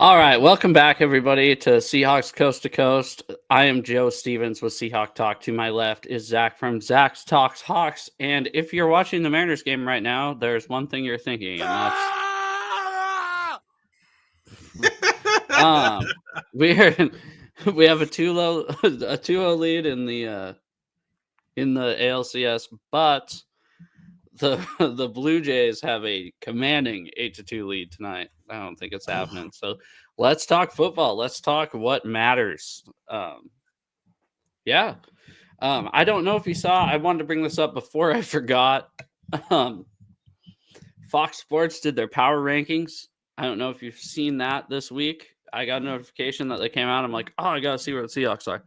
All right, welcome back, everybody, to Seahawks Coast to Coast. I am Joe Stevens with Seahawk Talk. To my left is Zach from Zach's Talks Hawks. And if you're watching the Mariners game right now, there's one thing you're thinking, and that's we have a 2-0 lead in the ALCS, but the Blue Jays have a commanding 8-2 lead tonight. I don't think it's happening. So let's talk football. Let's talk what matters. I don't know if you saw. I wanted to bring this up before I forgot. Fox Sports did their power rankings. I don't know if you've seen that this week. I got a notification that they came out. I'm like, oh, I got to see where the Seahawks are.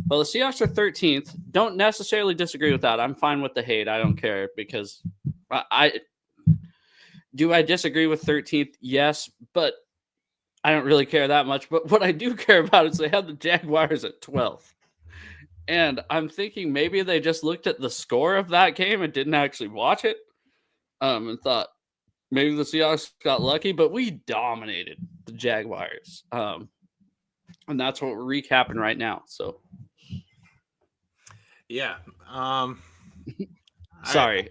Well, the Seahawks are 13th. Don't necessarily disagree with that. I'm fine with the hate. I don't care because I disagree with 13th? Yes, but I don't really care that much. But what I do care about is they have the Jaguars at 12th. And I'm thinking maybe they just looked at the score of that game and didn't actually watch it and thought maybe the Seahawks got lucky, but we dominated the Jaguars. And that's what we're recapping right now. So, yeah. Sorry.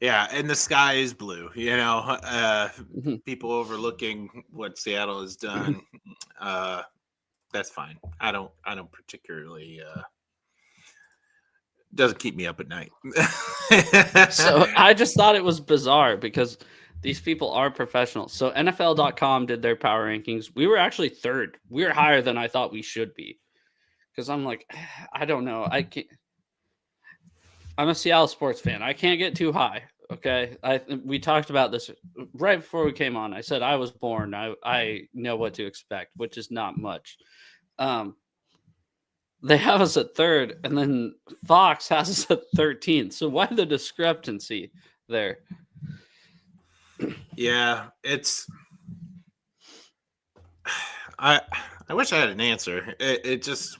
Yeah, and the sky is blue. People overlooking what Seattle has done. That's fine. I don't particularly. Doesn't keep me up at night. So I just thought it was bizarre because these people are professionals. So NFL.com did their power rankings. We were actually third. We were higher than I thought we should be. Because I'm like, I don't know. I'm a Seattle sports fan. I can't get too high. Okay. We talked about this right before we came on. I said I was born. I know what to expect, which is not much. They have us at third, and then Fox has us at 13th. So why the discrepancy there? Yeah, it's. I wish I had an answer. It just.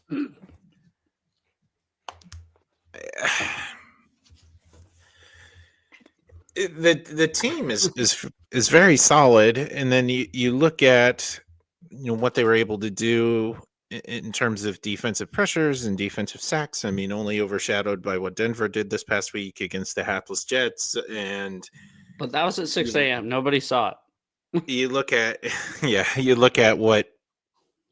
The team is very solid, and then you look at what they were able to do in terms of defensive pressures and defensive sacks. I mean, only overshadowed by what Denver did this past week against the hapless Jets. But that was at 6 a.m. Nobody saw it. You look at what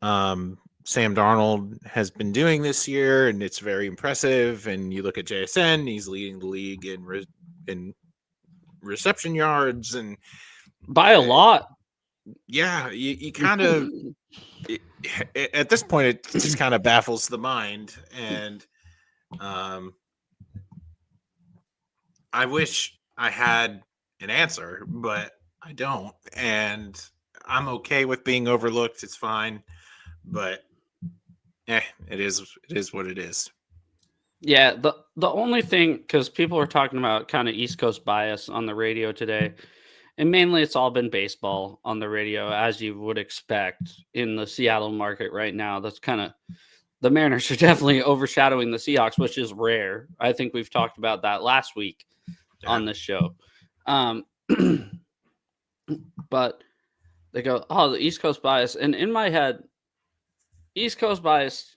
Sam Darnold has been doing this year, and it's very impressive. And you look at JSN; he's leading the league in reception yards and by a lot. Yeah, you kind of at this point it just kind of baffles the mind, and I wish I had an answer, but I don't, and I'm okay with being overlooked. It's fine, but it is what it is. Yeah, the only thing, because people are talking about kind of East Coast bias on the radio today, and mainly it's all been baseball on the radio, as you would expect in the Seattle market right now. That's kind of, the Mariners are definitely overshadowing the Seahawks, which is rare. I think we've talked about that last week on this show. But they go, oh, the East Coast bias. And in my head, East Coast bias,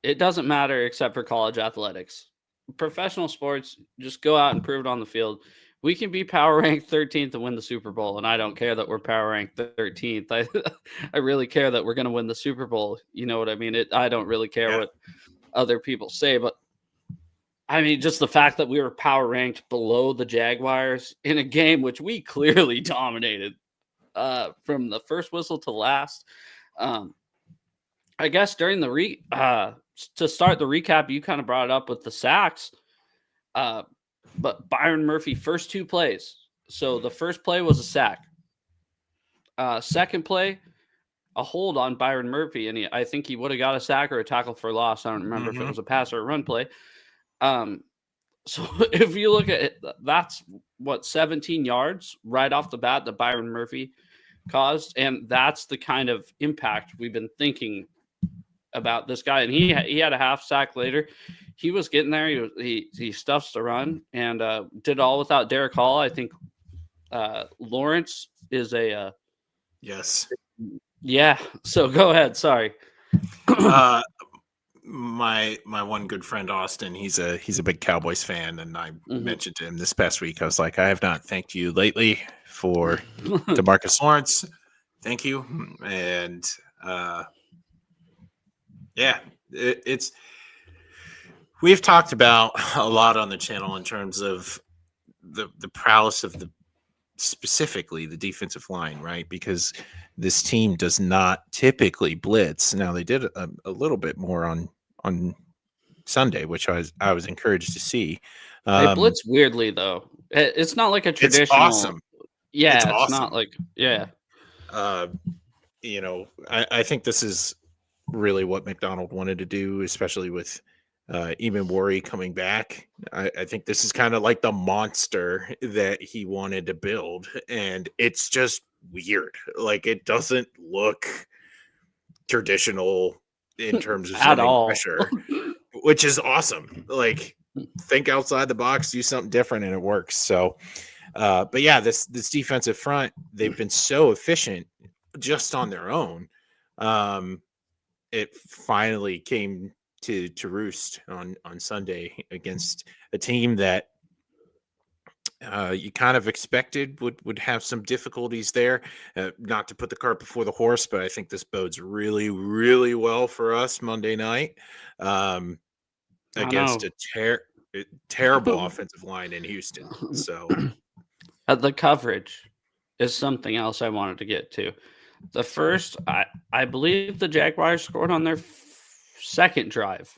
it doesn't matter except for college athletics. Professional sports, just go out and prove it on the field. We can be power ranked 13th and win the Super Bowl, and I don't care that we're power ranked 13th. I really care that we're going to win the Super Bowl. You know what I mean? I don't really care what other people say, but I mean, just the fact that we were power ranked below the Jaguars in a game which we clearly dominated from the first whistle to last. I guess during the to start the recap, you kind of brought it up with the sacks. But Byron Murphy, first two plays. So the first play was a sack. Second play, a hold on Byron Murphy. And I think he would have got a sack or a tackle for loss. I don't remember if it was a pass or a run play. So if you look at it, that's 17 yards right off the bat that Byron Murphy caused. And that's the kind of impact we've been thinking about this guy. And he had a half sack later. He was getting there. He stuffs the run and did all without Derek Hall. I think Lawrence is Yes. Yeah. So go ahead. Sorry. My one good friend Austin, he's a big Cowboys fan, and I mentioned to him this past week. I was like, I have not thanked you lately for DeMarcus Lawrence. Thank you. And it's we've talked about a lot on the channel in terms of the prowess of specifically the defensive line, right? Because this team does not typically blitz. Now they did a little bit more on Sunday, which I was encouraged to see. They blitz weirdly though. It's not like a traditional. It's awesome. Yeah, it's not like I think this is really what McDonald wanted to do, especially with even Worry coming back. I think this is kind of like the monster that he wanted to build, and it's just weird. Like, it doesn't look traditional in terms of at all pressure, which is awesome. Like, think outside the box, do something different, and it works. So, but yeah, this defensive front, they've been so efficient just on their own. It finally came to roost on Sunday against a team that you kind of expected would have some difficulties there. Not to put the cart before the horse, but I think this bodes really, really well for us Monday night against a terrible offensive line in Houston. So the coverage is something else I wanted to get to. The first, I believe the Jaguars scored on their second drive.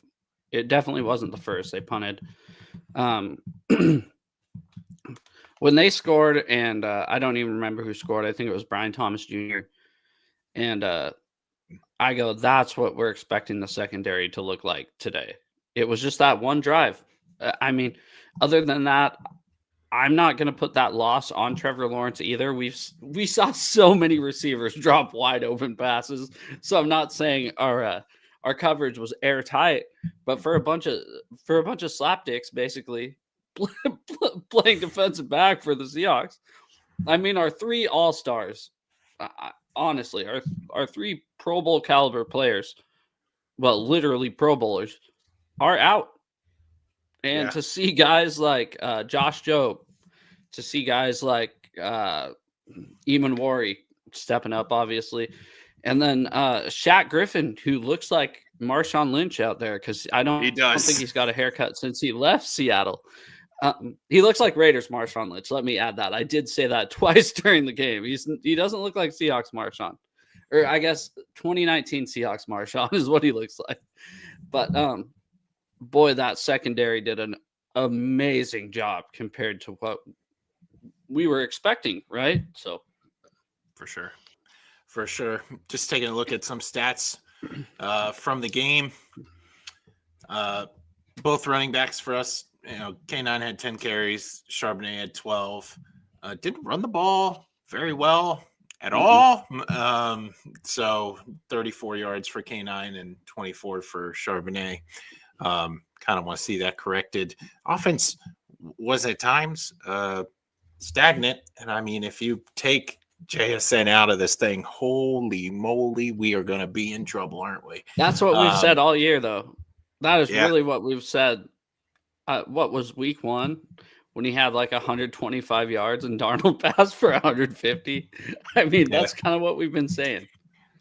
It definitely wasn't the first. They punted. When they scored, and I don't even remember who scored. I think it was Brian Thomas Jr. And I go, that's what we're expecting the secondary to look like today. It was just that one drive. I mean, other than that, I'm not going to put that loss on Trevor Lawrence either. We saw so many receivers drop wide open passes. So I'm not saying our coverage was airtight, but for a bunch of slapdicks, basically playing defensive back for the Seahawks. I mean, our three all-stars, honestly, our three Pro Bowl caliber players, well, literally Pro Bowlers, are out. And to see guys like Josh Jobe, to see guys like Eamon Worry stepping up, obviously, and then Shaq Griffin, who looks like Marshawn Lynch out there, because I don't think he's got a haircut since he left Seattle. He looks like Raiders Marshawn Lynch. Let me add that. I did say that twice during the game. He doesn't look like Seahawks Marshawn, or I guess 2019 Seahawks Marshawn is what he looks like. But boy, that secondary did an amazing job compared to what we were expecting, right? So, for sure. Just taking a look at some stats from the game. Both running backs for us, K9 had 10 carries, Charbonnet had 12. Didn't run the ball very well at all. So 34 yards for K9 and 24 for Charbonnet. Kind of want to see that corrected. Offense was at times stagnant. And I mean, if you take JSN out of this thing, holy moly, we are going to be in trouble, aren't we? That's what we've said all year, though. That is really what we've said. What was week one when he had like 125 yards and Darnold passed for 150? I mean, that's kind of what we've been saying.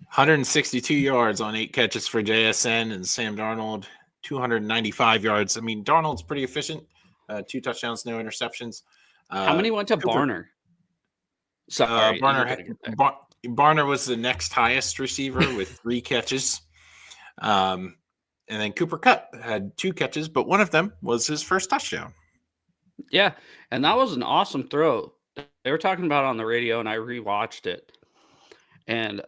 162 yards on 8 catches for JSN, and Sam Darnold 295 yards. I mean, Darnold's pretty efficient. 2 touchdowns, no interceptions. How many went to Barner? Sorry, Barner was the next highest receiver with 3 catches. And then Cooper Kupp had 2 catches, but one of them was his first touchdown. Yeah, and that was an awesome throw. They were talking about it on the radio, and I rewatched it. And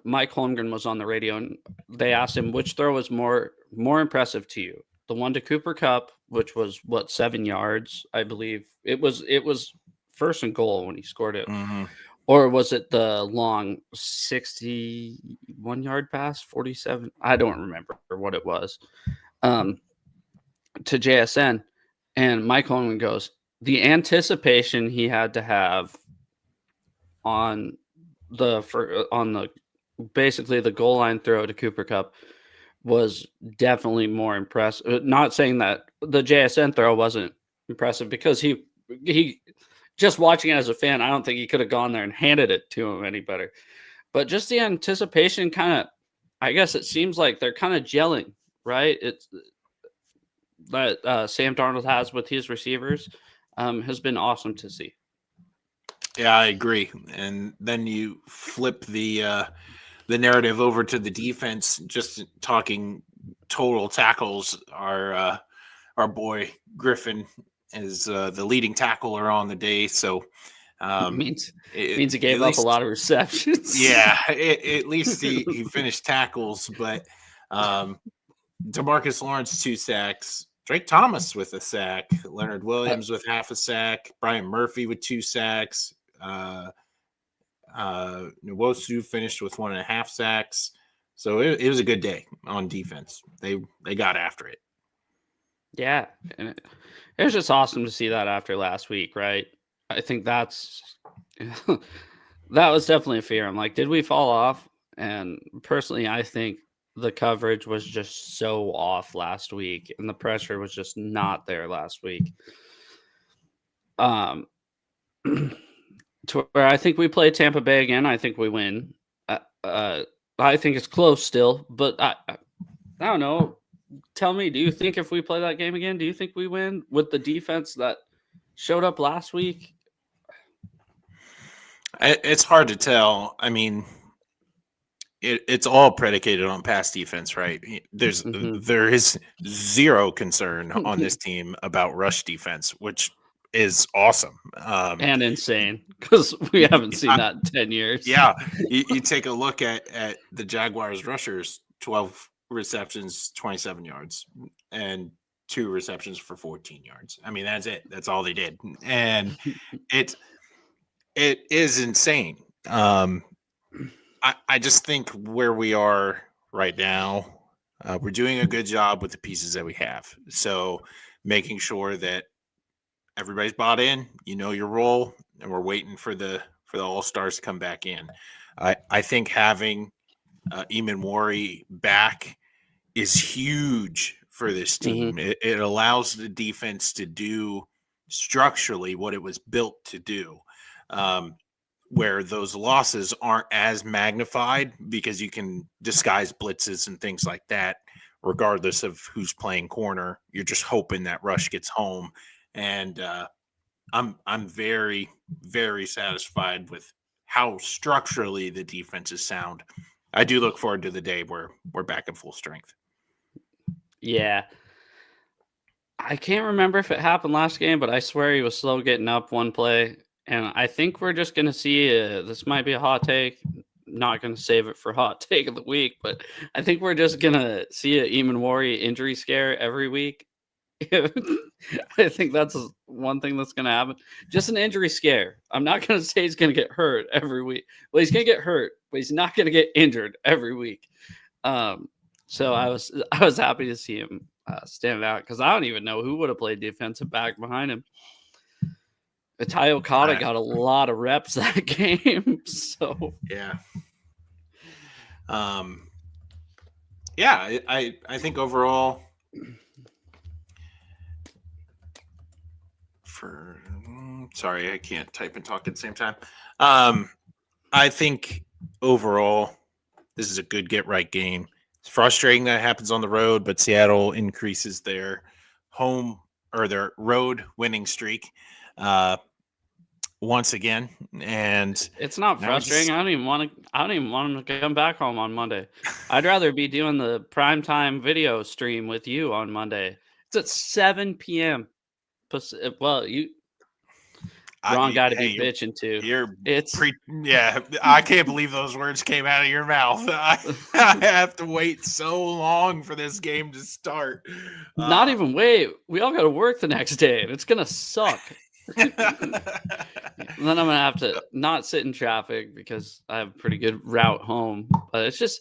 Mike Holmgren was on the radio, and they asked him which throw was more impressive to you. The one to Cooper Kupp, which was 7 yards, I believe. It was first and goal when he scored it. Mm-hmm. Or was it the long 61-yard pass, 47? I don't remember what it was. To JSN. And Mike Holmgren goes, the anticipation he had to have on basically the goal line throw to Cooper Kupp was definitely more impressive. Not saying that the JSN throw wasn't impressive, because he just watching it as a fan, I don't think he could have gone there and handed it to him any better. But just the anticipation kind of, I guess it seems like they're kind of gelling, right? It's that Sam Darnold has with his receivers has been awesome to see. Yeah, I agree. And then you flip the narrative over to the defense. Just talking total tackles, our boy Griffin is the leading tackler on the day. So means he gave up a lot of receptions. Yeah, at least he finished tackles. But DeMarcus Lawrence 2 sacks, Drake Thomas with a sack, Leonard Williams with half a sack, Brian Murphy with 2 sacks. Nwosu finished with 1.5 sacks. So it was a good day on defense. They got after it. Yeah, and it was just awesome to see that after last week, right? I think that was definitely a fear. I'm like, did we fall off? And personally, I think the coverage was just so off last week, and the pressure was just not there last week. To where I think we play Tampa Bay again. I think we win. I think it's close still, but I don't know. Tell me, do you think if we play that game again, do you think we win with the defense that showed up last week? It's hard to tell. I mean, it's all predicated on pass defense, right? There is zero concern on this team about rush defense, which is awesome and insane, because we haven't seen that in 10 years. Yeah, you take a look at the Jaguars rushers: 12 receptions, 27 yards, and 2 receptions for 14 yards. I mean, that's it. That's all they did, and it is insane. I just think where we are right now, we're doing a good job with the pieces that we have. So making sure that everybody's bought in, you know your role, and we're waiting for the all-stars to come back in. I think having Eamon Wari back is huge for this team. It allows the defense to do structurally what it was built to do, where those losses aren't as magnified because you can disguise blitzes and things like that, regardless of who's playing corner. You're just hoping that rush gets home. And I'm very, very satisfied with how structurally the defense is sound. I do look forward to the day where we're back at full strength. Yeah. I can't remember if it happened last game, but I swear he was slow getting up one play. And I think we're just going to see this might be a hot take. Not going to save it for hot take of the week, but I think we're just going to see an Eamon Wari injury scare every week. I think that's one thing that's going to happen. Just an injury scare. I'm not going to say he's going to get hurt every week. Well, he's going to get hurt, but he's not going to get injured every week. So I was happy to see him stand out, because I don't even know who would have played defensive back behind him. Ty Okada got a lot of reps that game. So yeah. I think overall sorry, I can't type and talk at the same time. I think overall this is a good get right game. It's frustrating that it happens on the road, but Seattle increases their their road winning streak once again. And it's not frustrating. I don't even want them to come back home on Monday. I'd rather be doing the primetime video stream with you on Monday. It's at 7 p.m. Well, wrong guy to be bitching to. I can't believe those words came out of your mouth. I have to wait so long for this game to start. Not even wait. We all got to work the next day, and it's gonna suck. Then I'm gonna have to not sit in traffic because I have a pretty good route home. But it's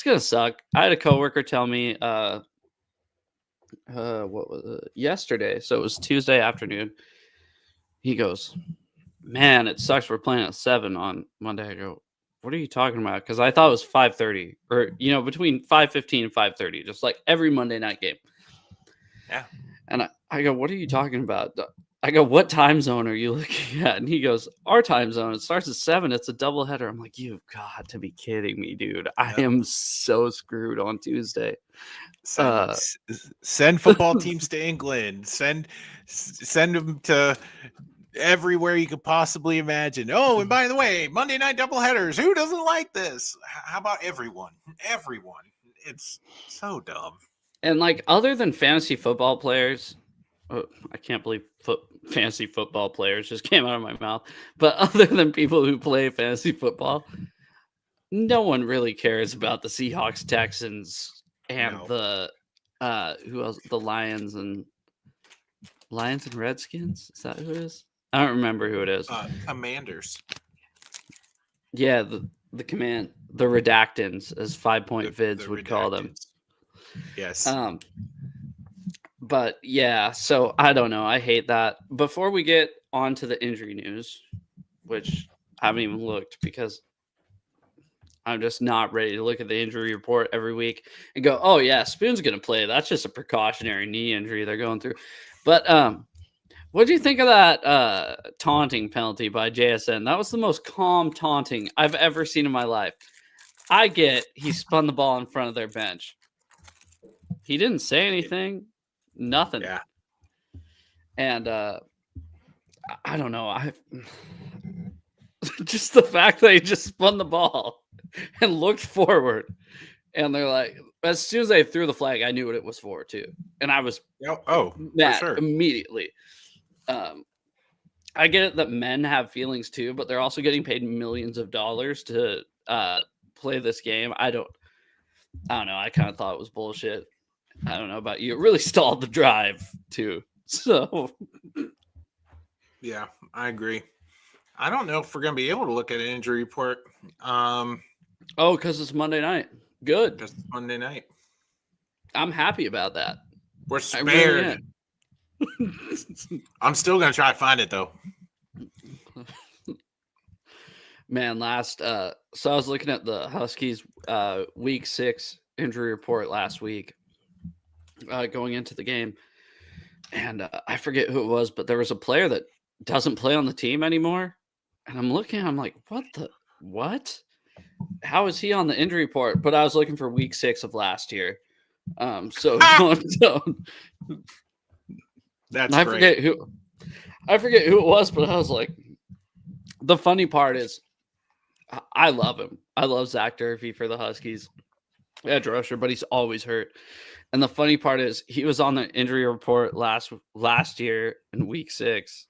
gonna suck. I had a coworker tell me what was it? Yesterday, so it was Tuesday afternoon. He goes, "Man, it sucks we're playing at 7 on Monday." I go, what are you talking about? Because I thought it was 5:30 or, between 5:15 and 5:30, just like every Monday night game. Yeah. And I go, what are you talking about? I go, what time zone are you looking at? And he goes, our time zone. It starts at 7. It's a doubleheader. I'm like, you've got to be kidding me, dude. I am so screwed on Tuesday. Send football teams to England. Send them to everywhere you could possibly imagine. Oh, and by the way, Monday night doubleheaders. Who doesn't like this? How about everyone? Everyone. It's so dumb. And like, other than fantasy football players, I can't believe fantasy football players just came out of my mouth. But other than people who play fantasy football, no one really cares about the Seahawks, Texans, and the who else? The Lions and Redskins. Is that who it is? I don't remember who it is. Commanders. Yeah, the redactants, as 5 Point Vids would call them. Yes. But yeah, so I don't know. I hate that. Before we get on to the injury news, which I haven't even looked because I'm just not ready to look at the injury report every week and go, oh yeah, Spoon's going to play. That's just a precautionary knee injury they're going through. But what do you think of that taunting penalty by JSN? That was the most calm taunting I've ever seen in my life. I get he spun the ball in front of their bench. He didn't say anything. Nothing. Yeah. And I don't know. Just the fact that he just spun the ball and looked forward, and they're like, as soon as they threw the flag, I knew what it was for too, and I was mad immediately. I get it that men have feelings too, but they're also getting paid millions of dollars to play this game. I don't know. I kind of thought it was bullshit. I don't know about you. It really stalled the drive too. So yeah, I agree. I don't know if we're going to be able to look at an injury report. Because it's Monday night. Good. Just Monday night. I'm happy about that. We're spared. I'm still going to try to find it though. Man, so I was looking at the Huskies week 6 injury report last week going into the game. And I forget who it was, but there was a player that doesn't play on the team anymore. And I'm looking, I'm like, what? How is he on the injury report? But I was looking for week 6 of last year. So don't. That's I great. forget who it was, but I was like, the funny part is I love him. I love Zach Durfee for the Huskies. Edge rusher, but he's always hurt. And the funny part is he was on the injury report last year in week 6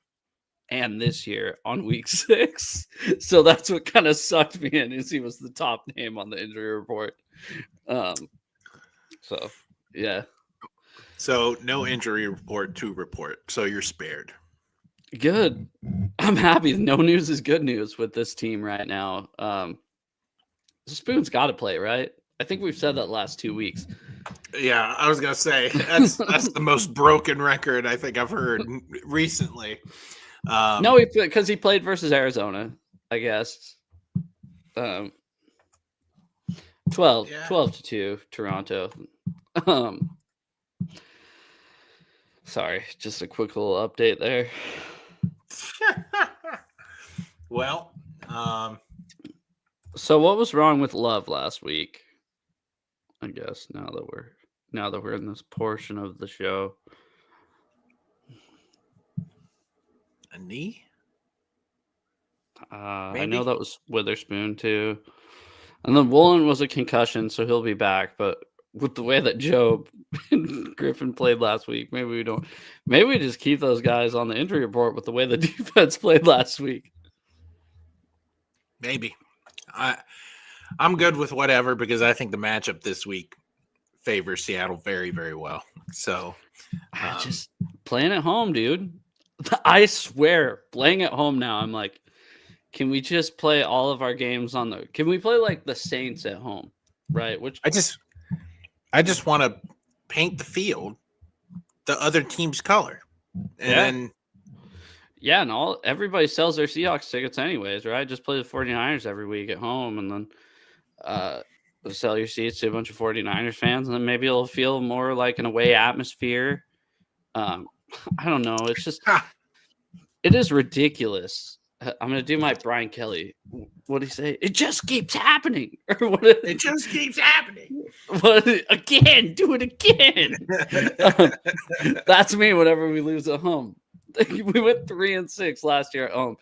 and this year on week 6. So that's what kind of sucked me in, is he was the top name on the injury report. So yeah. So no injury report to report. So you're spared. Good. I'm happy. No news is good news with this team right now. Spoon's got to play, right? I think we've said that last 2 weeks. Yeah, I was gonna say that's the most broken record I think I've heard recently. No, because he played versus Arizona, I guess. 12-2 Toronto. Sorry, just a quick little update there. Well, so what was wrong with Love last week? I guess now that we're in this portion of the show. A knee? I know that was Witherspoon too. And then Woolen was a concussion, so he'll be back. But with the way that Joe and Griffin played last week, maybe we don't. Maybe we just keep those guys on the injury report with the way the defense played last week. Maybe. I'm good with whatever, because I think the matchup this week favors Seattle very, very well. So just playing at home, dude. I swear, playing at home now, I'm like, can we just play all of our games can we play like the Saints at home? Right. Which I just want to paint the field the other team's color. And then Yeah, and everybody sells their Seahawks tickets anyways, right? Just play the 49ers every week at home and then sell your seats to a bunch of 49ers fans, and then maybe it'll feel more like an away atmosphere. I don't know. It's just, it is ridiculous. I'm going to do my Brian Kelly. What did he say? It just keeps happening. It just keeps happening. Again, do it again. That's me whenever we lose at home. We went 3-6 last year at home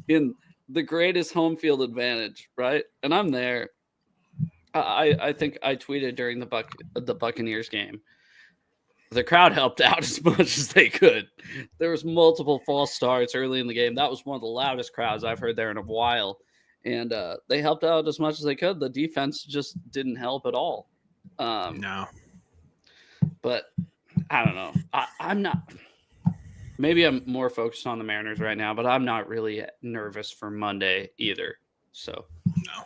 in the greatest home field advantage, right? And I'm there. I think I tweeted during the Buccaneers game. The crowd helped out as much as they could. There was multiple false starts early in the game. That was one of the loudest crowds I've heard there in a while. And they helped out as much as they could. The defense just didn't help at all. No. But I don't know. I'm not. Maybe I'm more focused on the Mariners right now, but I'm not really nervous for Monday either. So no.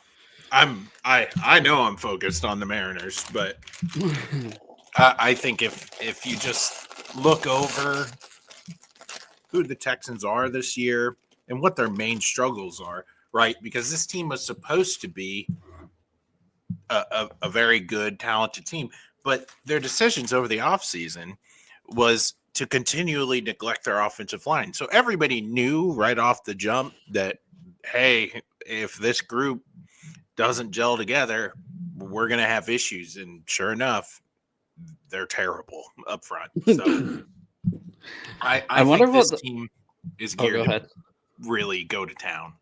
I know I'm focused on the Mariners, but I think if you just look over who the Texans are this year and what their main struggles are, right? Because this team was supposed to be a very good, talented team, but their decisions over the offseason was to continually neglect their offensive line. So everybody knew right off the jump that, hey, if this group doesn't gel together, we're going to have issues. And sure enough, they're terrible up front. So I wonder think this team is geared to really go to town.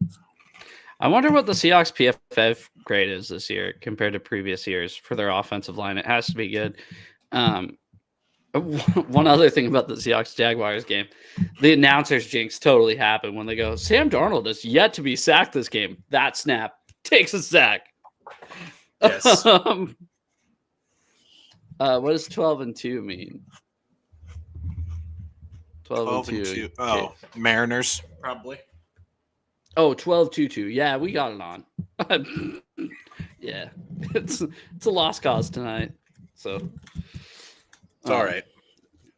I wonder what the Seahawks PFF grade is this year compared to previous years for their offensive line. It has to be good. One other thing about the Seahawks Jaguars game, the announcers jinx totally happened when they go, Sam Darnold is yet to be sacked this game. That snap takes a sack. Yes. What does 12-2 mean? 12-2. Oh, Mariners, probably. Oh, 12-2. Yeah, we got it on. Yeah, it's a lost cause tonight. So it's all right.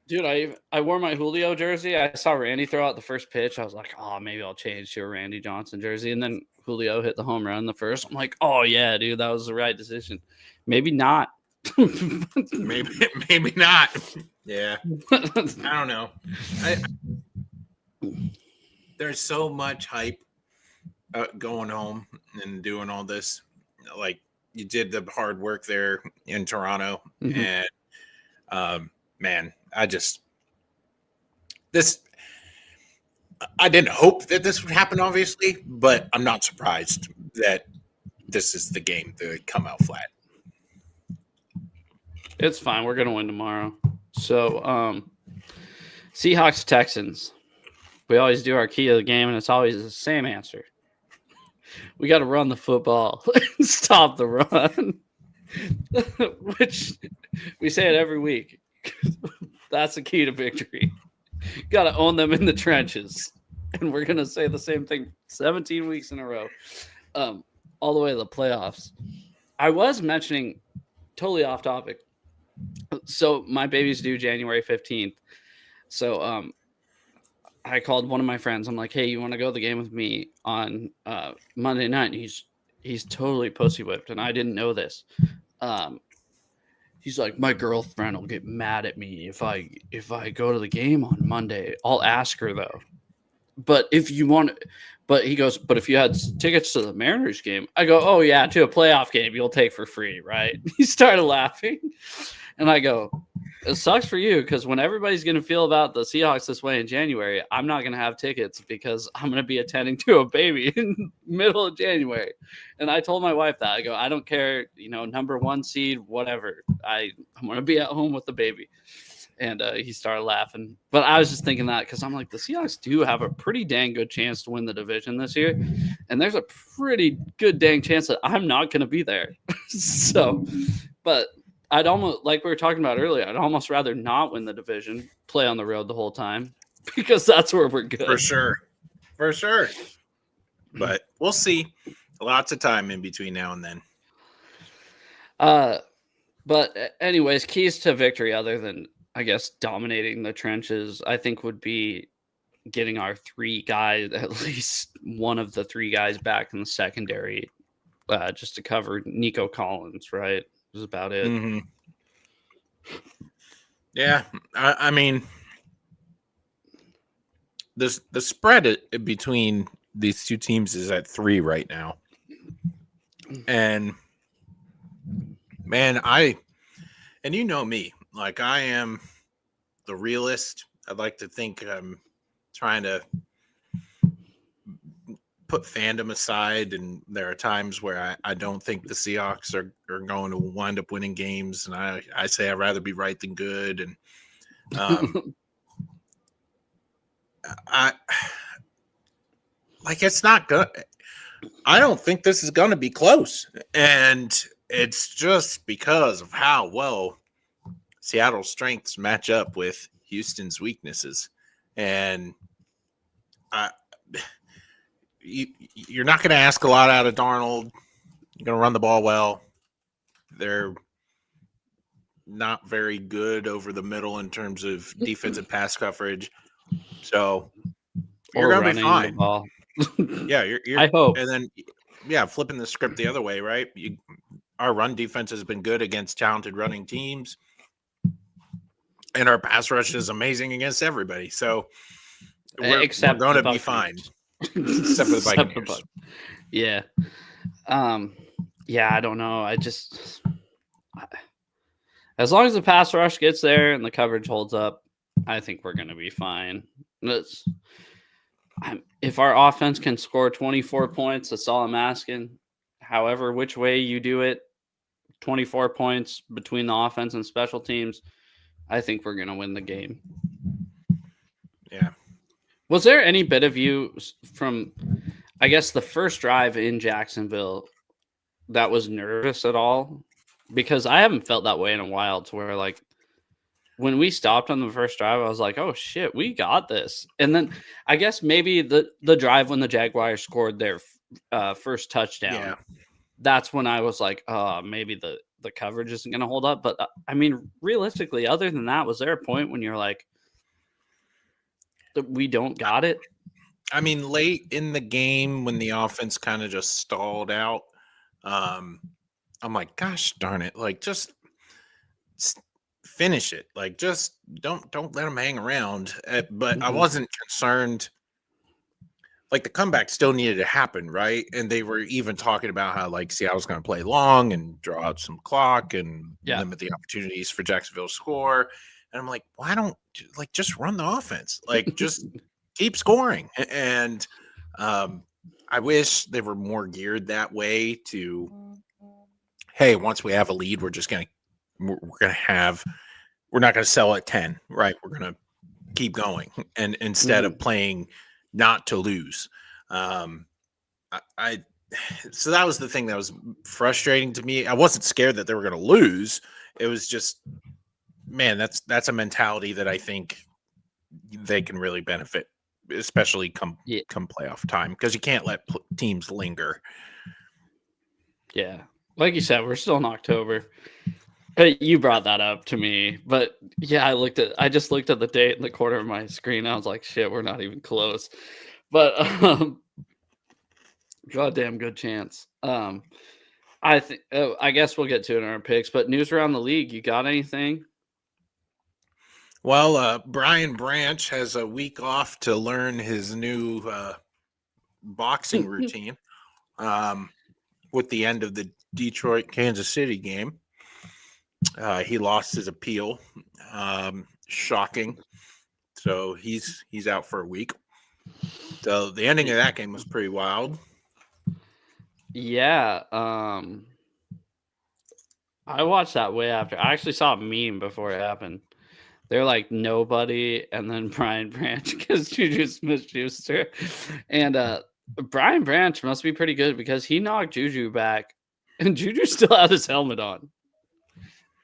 Dude, I wore my Julio jersey. I saw Randy throw out the first pitch. I was like, oh, maybe I'll change to a Randy Johnson jersey. And then Julio hit the home run in the first. I'm like, oh, yeah, dude, that was the right decision. Maybe not. maybe not. Yeah. I don't know. There's so much hype going home and doing all this. Like, you did the hard work there in Toronto. Mm-hmm. And, man, I didn't hope that this would happen, obviously, but I'm not surprised that this is the game to come out flat. It's fine. We're going to win tomorrow. So, Seahawks, Texans. We always do our key of the game, and it's always the same answer. We got to run the football and stop the run, which we say it every week. That's the key to victory. Got to own them in the trenches. And we're going to say the same thing 17 weeks in a row, all the way to the playoffs. I was mentioning, totally off topic. So my baby's due January 15th. So I called one of my friends. I'm like, hey, you want to go to the game with me on Monday night? And he's totally pussy whipped, and I didn't know this. He's like, my girlfriend will get mad at me if I go to the game on Monday. I'll ask her though. But if you want, but he goes, but if you had tickets to the Mariners game, I go, oh yeah, to a playoff game you'll take for free, right? He started laughing, and I go, it sucks for you because when everybody's going to feel about the Seahawks this way in January, I'm not going to have tickets because I'm going to be attending to a baby in middle of January. And I told my wife that. I go, I don't care, number 1 seed, whatever. I'm going to be at home with the baby. And he started laughing. But I was just thinking that because I'm like, the Seahawks do have a pretty dang good chance to win the division this year. And there's a pretty good dang chance that I'm not going to be there. So, but I'd almost, like we were talking about earlier, I'd almost rather not win the division, play on the road the whole time, because that's where we're good. For sure. But we'll see. Lots of time in between now and then. But anyways, keys to victory other than, I guess, dominating the trenches, I think would be getting our 3 guys, at least one of the 3 guys back in the secondary, just to cover Nico Collins, right? Was about it. Mm-hmm. Yeah, I mean, the spread between these two teams is at 3 right now, and man, and you know me, like I am the realist. I'd like to think I'm trying to put fandom aside, and there are times where I don't think the Seahawks are going to wind up winning games, and I say I'd rather be right than good, and I like it's not good. I don't think this is going to be close, and it's just because of how well Seattle's strengths match up with Houston's weaknesses, and you're not going to ask a lot out of Darnold. You're going to run the ball well. They're not very good over the middle in terms of defensive pass coverage, so you're going to be fine. Yeah, you're. I hope. And then, flipping the script the other way, right? Our run defense has been good against talented running teams, and our pass rush is amazing against everybody. So we're going to be fine, except for the Buccaneers. Yeah. I don't know. As long as the pass rush gets there and the coverage holds up, I think we're going to be fine. If our offense can score 24 points, that's all I'm asking. However, which way you do it, 24 points between the offense and special teams, I think we're going to win the game. Yeah. Was there any bit of you from, I guess, the first drive in Jacksonville that was nervous at all? Because I haven't felt that way in a while, to where, like, when we stopped on the first drive, I was like, oh, shit, we got this. And then I guess maybe the drive when the Jaguars scored their first touchdown, that's when I was like, oh, maybe the coverage isn't going to hold up. But, I mean, realistically, other than that, was there a point when you're like, we don't got it? I mean, late in the game when the offense kind of just stalled out, I'm like, gosh darn it, like just finish it. Like just don't let them hang around. But I wasn't concerned. Like the comeback still needed to happen, right? And they were even talking about how like Seattle's going to play long and draw out some clock and limit the opportunities for Jacksonville to score. And I'm like, why don't just run the offense? Like just keep scoring. And I wish they were more geared that way to, hey, once we have a lead, we're not going to sell at 10, right? We're going to keep going. And instead of playing not to lose. So that was the thing that was frustrating to me. I wasn't scared that they were going to lose. It was just, man, that's a mentality that I think they can really benefit, especially come playoff time, because you can't let teams linger. Yeah. Like you said, we're still in October. You brought that up to me, but yeah, I just looked at the date in the corner of my screen. I was like, shit, we're not even close. But goddamn good chance. I guess we'll get to it in our picks, but news around the league, you got anything? Well, Brian Branch has a week off to learn his new boxing routine with the end of the Detroit-Kansas City game. He lost his appeal. Shocking. So he's out for a week. So the ending of that game was pretty wild. Yeah. I watched that way after. I actually saw a meme before it happened. They're like nobody, and then Brian Branch because Juju Smith-Schuster. And Brian Branch must be pretty good because he knocked Juju back, and Juju still had his helmet on.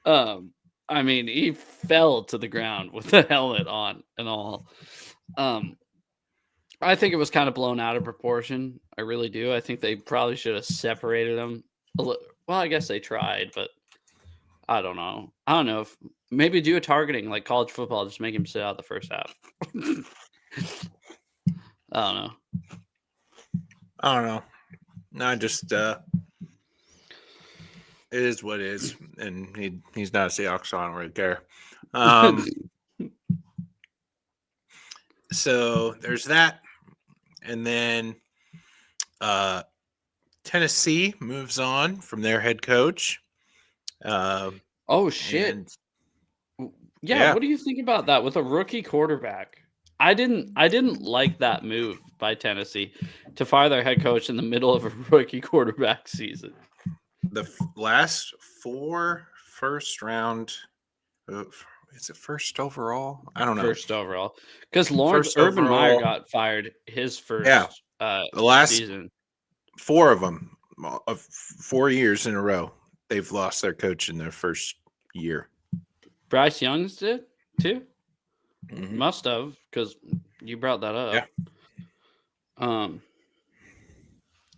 I mean, he fell to the ground with the helmet on and all. I think it was kind of blown out of proportion. I really do. I think they probably should have separated them a little. Well, I guess they tried, but I don't know. I don't know if maybe do a targeting like college football, just make him sit out the first half. I don't know. I don't know. No, just it is what it is, and he's not a Seahawks, so I don't really care. So there's that, and then Tennessee moves on from their head coach. Oh shit! And Yeah, what do you think about that with a rookie quarterback? I didn't like that move by Tennessee to fire their head coach in the middle of a rookie quarterback season. The last 4 first round, is it first overall? I don't know. First overall, because Urban Meyer got fired his first the last season. 4 of them, 4 years in a row, they've lost their coach in their first year. Bryce Young's did too. Mm-hmm. Must have, because you brought that up.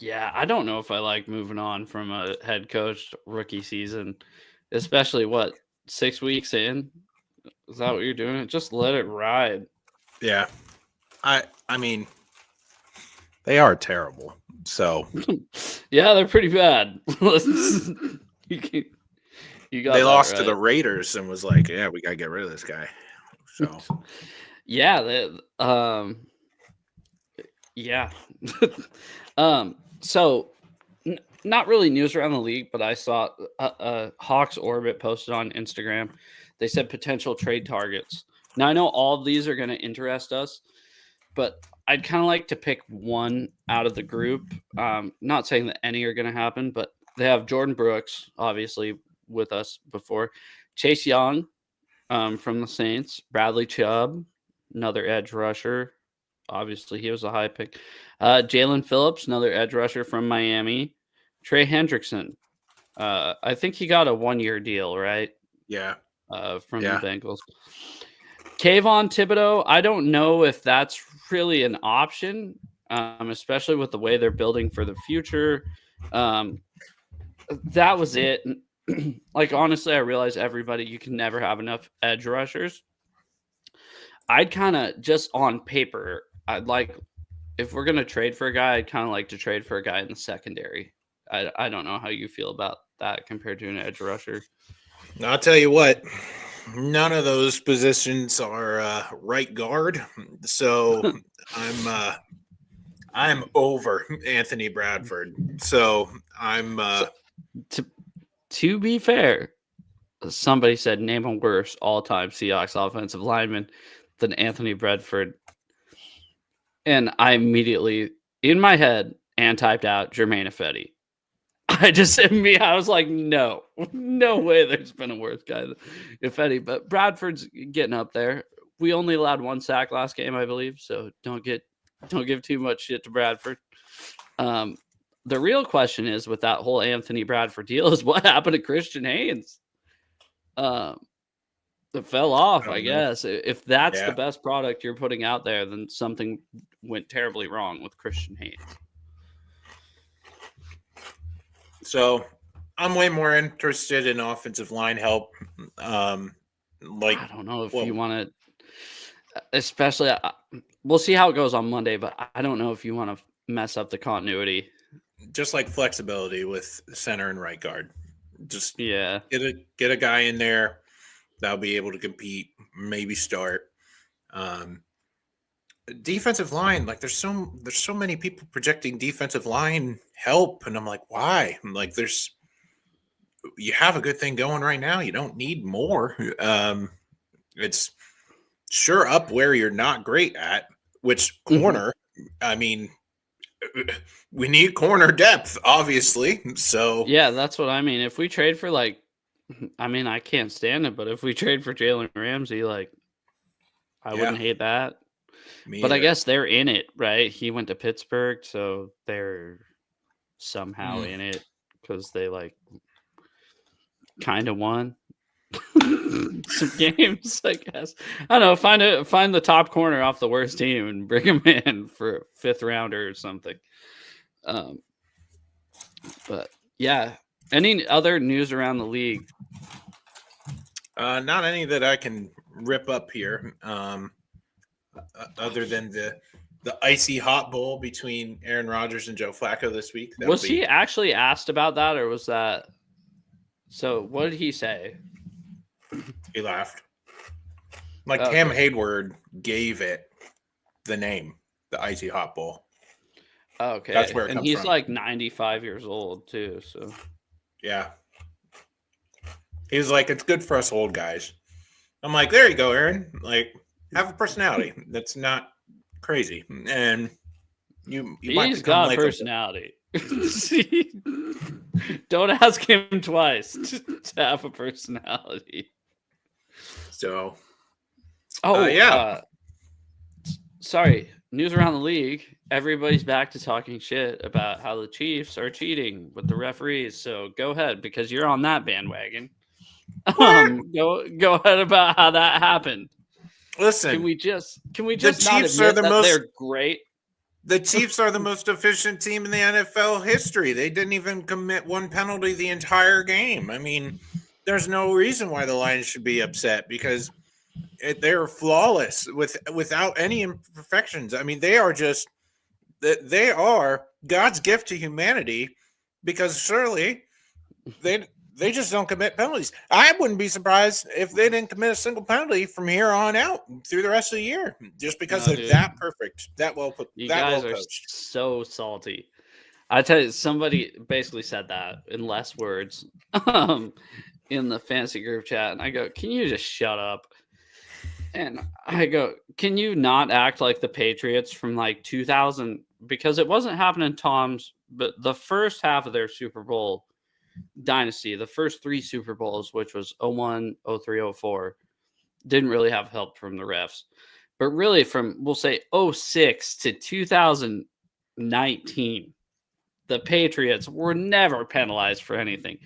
Yeah, I don't know if I like moving on from a head coach rookie season, especially 6 weeks in. Is that what you're doing? Just let it ride. Yeah, I mean, they are terrible. So yeah, they're pretty bad. You got they lost right. to the Raiders and was like, yeah, we gotta get rid of this guy. So yeah, yeah. So not really news around the league, but I saw Hawks Orbit posted on Instagram. They said potential trade targets. Now I know all of these are going to interest us, but I'd kind of like to pick one out of the group. Not saying that any are going to happen, but they have Jordan Brooks, obviously with us before, Chase Young from the Saints, Bradley Chubb, another edge rusher. Obviously, he was a high pick. Jalen Phillips, another edge rusher from Miami. Trey Hendrickson. I think he got a 1-year deal, right? Yeah. From the Bengals. Kayvon Thibodeau, I don't know if that's really an option, especially with the way they're building for the future. That was it. Like, honestly, I realize you can never have enough edge rushers. I'd kind of, just on paper, I'd like, if we're going to trade for a guy, I'd kind of like to trade for a guy in the secondary. I don't know how you feel about that compared to an edge rusher. I'll tell you what, none of those positions are right guard. So I'm over Anthony Bradford. So I'm to be fair, somebody said name a worse all-time Seahawks offensive lineman than Anthony Bradford. And I immediately, in my head, typed out Jermaine Ifedi. I was like, no way there's been a worse guy than Ifedi. But Bradford's getting up there. We only allowed 1 sack last game, I believe. So don't give too much shit to Bradford. The real question is, with that whole Anthony Bradford deal, is what happened to Christian Haynes? It fell off, I guess. If that's the best product you're putting out there, then something went terribly wrong with Christian Haynes. So I'm way more interested in offensive line help. I don't know if you want to, especially, we'll see how it goes on Monday, but I don't know if you want to mess up the continuity. Just like flexibility with center and right guard. Just get a guy in there that'll be able to compete, maybe start. Defensive line, like there's so many people projecting defensive line help, and I'm like, why? I'm like, you have a good thing going right now. You don't need more. It's sure up where you're not great at, which corner. I mean, we need corner depth, obviously. So yeah, that's what I mean. If we trade for I can't stand it, but if we trade for Jalen Ramsey, I wouldn't hate that. But I guess they're in it, right? He went to Pittsburgh, so they're somehow in it because they kind of won some games, I guess. I don't know. Find the top corner off the worst team and bring him in for a 5th rounder or something. But yeah, any other news around the league? Not any that I can rip up here. Other than the icy hot bowl between Aaron Rodgers and Joe Flacco this week. Was he actually asked about that, or was that? So what did he say? He laughed. Like Cam Hayward gave it the name, the icy hot bowl. Okay, that's where it comes he's from. like 95 years old too. So yeah, he was like, "It's good for us old guys." I'm like, "There you go, Aaron. Like, have a personality that's not crazy, and you he's got a personality." Don't ask him twice to have a personality. So, sorry. News around the league. Everybody's back to talking shit about how the Chiefs are cheating with the referees. So go ahead, because you're on that bandwagon. Go ahead about how that happened. Listen, can we just the Chiefs are the most. They're great. The Chiefs are the most efficient team in the NFL history. They didn't even commit one penalty the entire game. I mean, there's no reason why the Lions should be upset because they're flawless without any imperfections. I mean, they are God's gift to humanity because surely they just don't commit penalties. I wouldn't be surprised if they didn't commit a single penalty from here on out through the rest of the year, just because they're that perfect, that well put. You that guys well are coached. so salty. I tell you, somebody basically said that in less words in the fantasy group chat, and I go, "Can you just shut up?" And I go, "Can you not act like the Patriots from like 2000?" Because it wasn't happening, Tom's, but the first half of their Super Bowl dynasty, the first 3 Super Bowls, which was 01, 03, 04, didn't really have help from the refs. But really from, we'll say, 06 to 2019, the Patriots were never penalized for anything.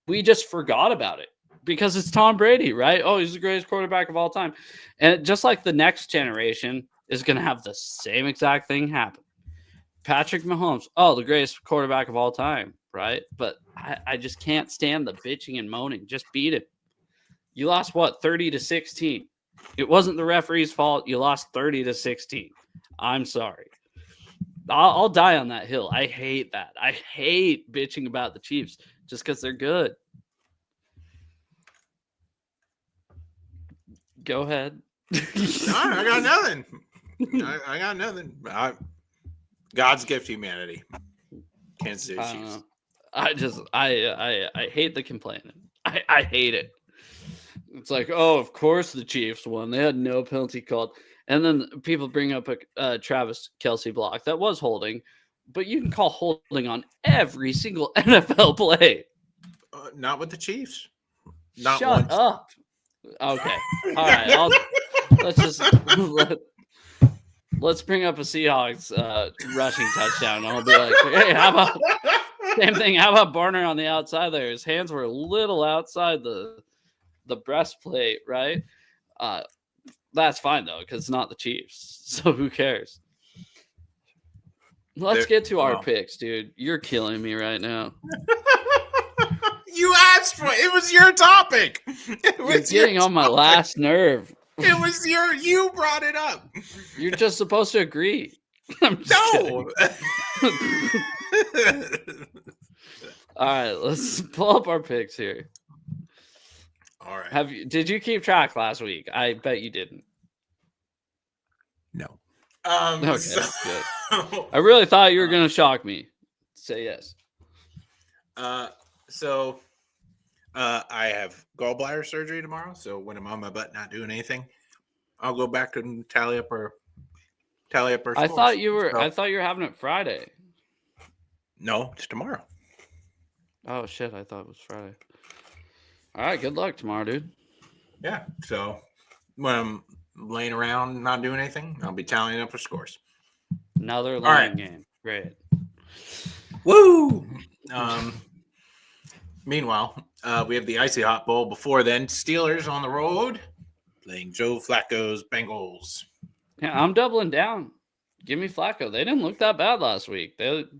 We just forgot about it because it's Tom Brady, right? Oh, he's the greatest quarterback of all time. And just like the next generation is going to have the same exact thing happen. Patrick Mahomes, the greatest quarterback of all time, right? But I just can't stand the bitching and moaning. Just beat him. You lost, 30-16. It wasn't the referee's fault. You lost 30-16. I'm sorry. I'll die on that hill. I hate that. I hate bitching about the Chiefs just because they're good. Go ahead. No, I got nothing. I got nothing. God's gift to humanity. Kansas City Chiefs. I hate the complaining. I hate it. It's like, of course the Chiefs won. They had no penalty called. And then people bring up a Travis Kelce block that was holding, but you can call holding on every single NFL play. Not with the Chiefs. Not Shut once. up. Okay. All right. Let's bring up a Seahawks rushing touchdown. And I'll be like, hey, how about same thing? How about Barner on the outside there? His hands were a little outside the breastplate, right? That's fine though, because it's not the Chiefs. So who cares? Let's get to our picks, dude. You're killing me right now. You asked for it. It was your topic. You're getting on my last nerve. It was you brought it up. You're just supposed to agree. No. All right, let's pull up our picks here. All right. Did you keep track last week? I bet you didn't. No. Okay, good. I really thought you were going to shock me. Say yes. So I have gallbladder surgery tomorrow. So when I'm on my butt not doing anything, I'll go back and tally up our scores. I thought you were having it Friday. No, it's tomorrow. Oh shit, I thought it was Friday. All right, good luck tomorrow, dude. Yeah. So when I'm laying around not doing anything, I'll be tallying up our scores. Another long game. Great. Woo! Meanwhile, we have the Icy Hot Bowl. Before then, Steelers on the road playing Joe Flacco's Bengals. Yeah, I'm doubling down. Give me Flacco. They didn't look that bad last week.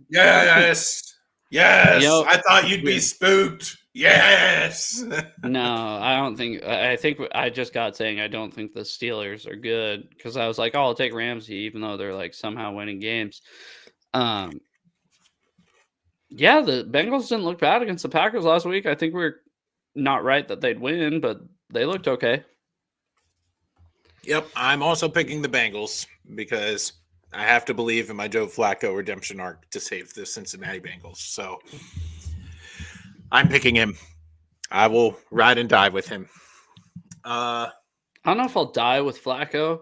Yes. I thought you'd be spooked. Yes. No, I don't think. I think I just got saying I don't think the Steelers are good because I was like, oh, I'll take Ramsey, even though they're like somehow winning games. Yeah, the Bengals didn't look bad against the Packers last week. I think we're not right that they'd win, but they looked okay. Yep, I'm also picking the Bengals because I have to believe in my Joe Flacco redemption arc to save the Cincinnati Bengals. So I'm picking him. I will ride and die with him. I don't know if I'll die with Flacco,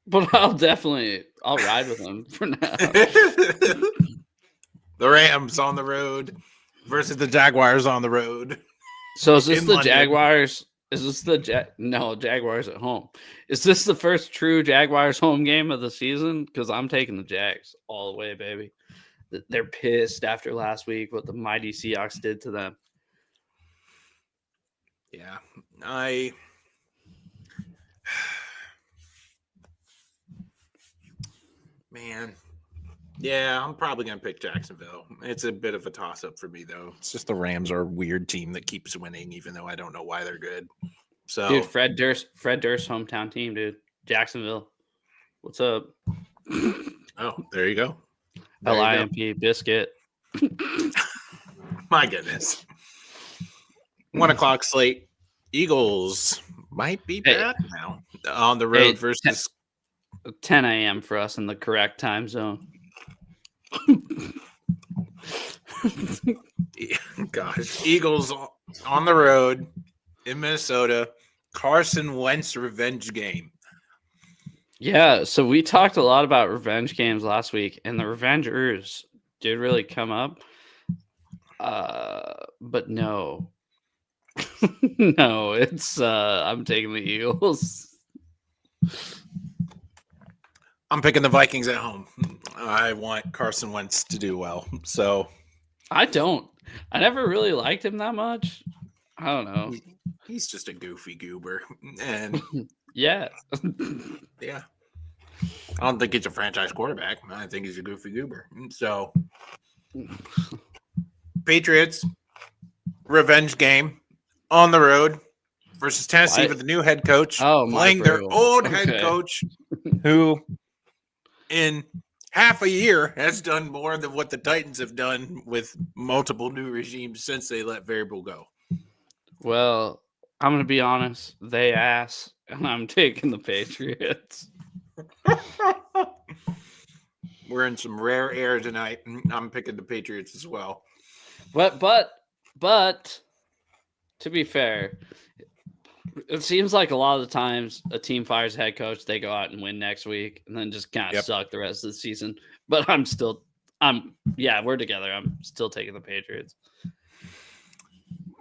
but I'll ride with him for now. The Rams on the road versus the Jaguars on the road. So is this In the London. Jaguars? Is this the no Jaguars at home? Is this the first true Jaguars home game of the season? Because I'm taking the Jags all the way, baby. They're pissed after last week what the mighty Seahawks did to them. Yeah, man. Yeah, I'm probably going to pick Jacksonville. It's a bit of a toss-up for me, though. It's just the Rams are a weird team that keeps winning, even though I don't know why they're good. So, Dude, Fred Durst hometown team, dude. Jacksonville. What's up? Oh, there you go. LIMP biscuit. My goodness. 1 o'clock slate. Eagles might be back now on the road versus 10 a.m. for us in the correct time zone. Gosh, Eagles on the road in Minnesota. Carson Wentz revenge game. Yeah, so we talked a lot about revenge games last week, and the Revengers did really come up. But no. No, it's I'm taking the Eagles. I'm picking the Vikings at home. I want Carson Wentz to do well. So I never really liked him that much. I don't know. He's just a goofy goober. And yeah. Yeah. I don't think he's a franchise quarterback. I think he's a goofy goober. So Patriots revenge game on the road versus Tennessee with the new head coach playing their old head coach who in half a year has done more than what the Titans have done with multiple new regimes since they let Variable go. Well, I'm going to be honest. They ass, and I'm taking the Patriots. We're in some rare air tonight. I'm picking the Patriots as well. But to be fair, it seems like a lot of the times a team fires a head coach, they go out and win next week and then just kind of suck the rest of the season. But we're together. I'm still taking the Patriots.